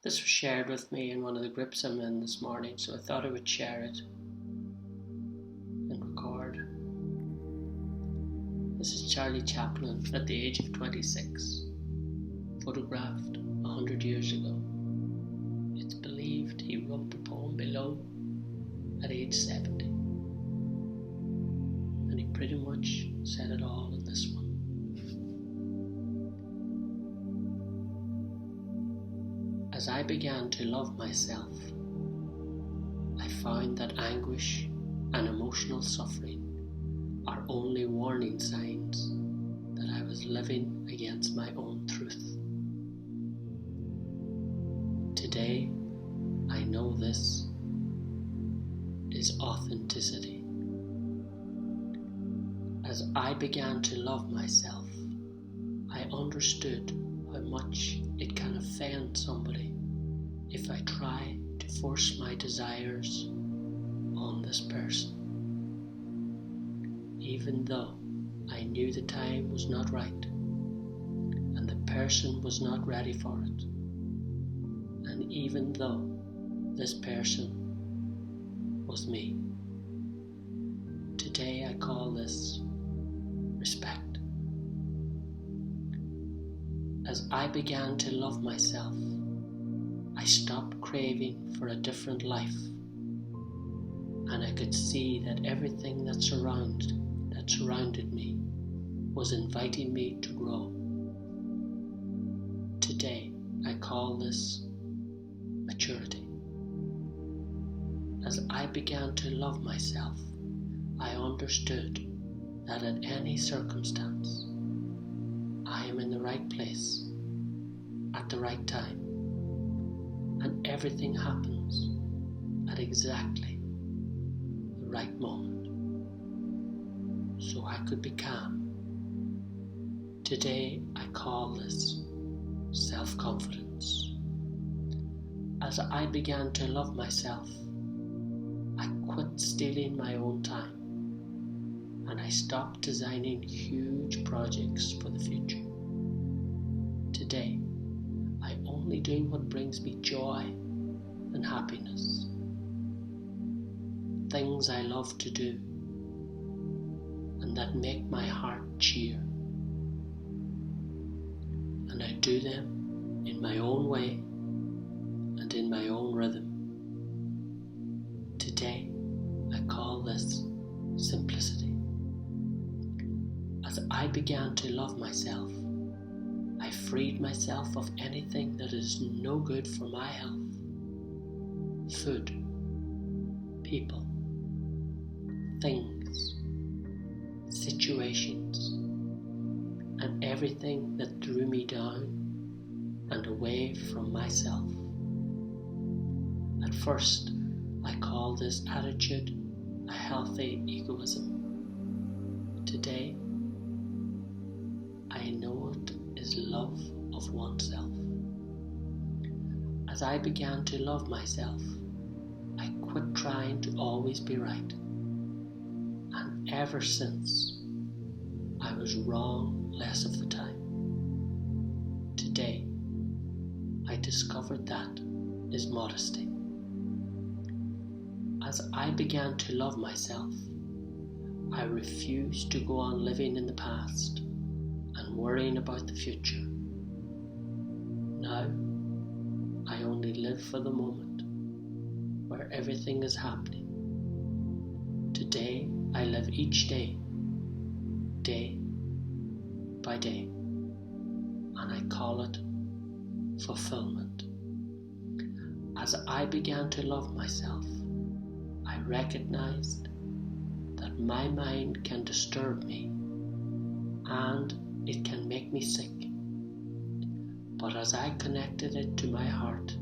This was shared with me in one of the groups I'm in this morning, so I thought I would share it and record. This is Charlie Chaplin at the age of 26, photographed 100 years ago. It's believed he wrote the poem below at age 70, and he pretty much said it all in this one. As I began to love myself, I found that anguish and emotional suffering are only warning signs that I was living against my own truth. Today, I know this is authenticity. As I began to love myself, I understood how much it can offend somebody if I try to force my desires on this person. Even though I knew the time was not right and the person was not ready for it, and even though this person was me. Today I call this respect. As I began to love myself, I stopped craving for a different life, and I could see that everything that surrounded me was inviting me to grow. Today, I call this maturity. As I began to love myself, I understood that at any circumstance, I am in the right place at the right time, and everything happens at exactly the right moment, so I could be calm. Today I call this self-confidence. As I began to love myself, I quit stealing my own time, and I stopped designing huge projects for the future. Today, I only do what brings me joy and happiness. Things I love to do and that make my heart cheer. And I do them in my own way and in my own rhythm. Today, I call this simplicity. As I began to love myself, I freed myself of anything that is no good for my health. Food, people, things, situations, and everything that drew me down and away from myself. At first, I called this attitude a healthy egoism. Today, I know it is love of oneself. As I began to love myself, I quit trying to always be right. And ever since, I was wrong less of the time. Today, I discovered that is modesty. As I began to love myself, I refused to go on living in the past and worrying about the future. Now, I only live for the moment where everything is happening. Today, I live each day, day by day, and I call it fulfillment. As I began to love myself, I recognized that my mind can disturb me and it can make me sick. But as I connected it to my heart,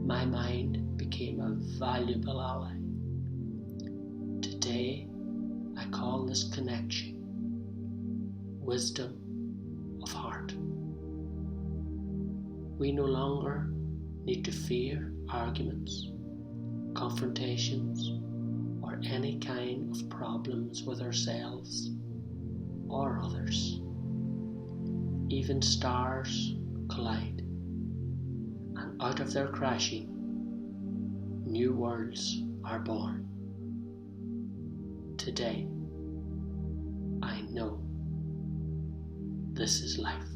my mind became a valuable ally. Today, I call this connection wisdom of heart. We no longer need to fear arguments, confrontations, or any kind of problems with ourselves or others. Even stars collide, and out of their crashing, new worlds are born. Today, I know this is life.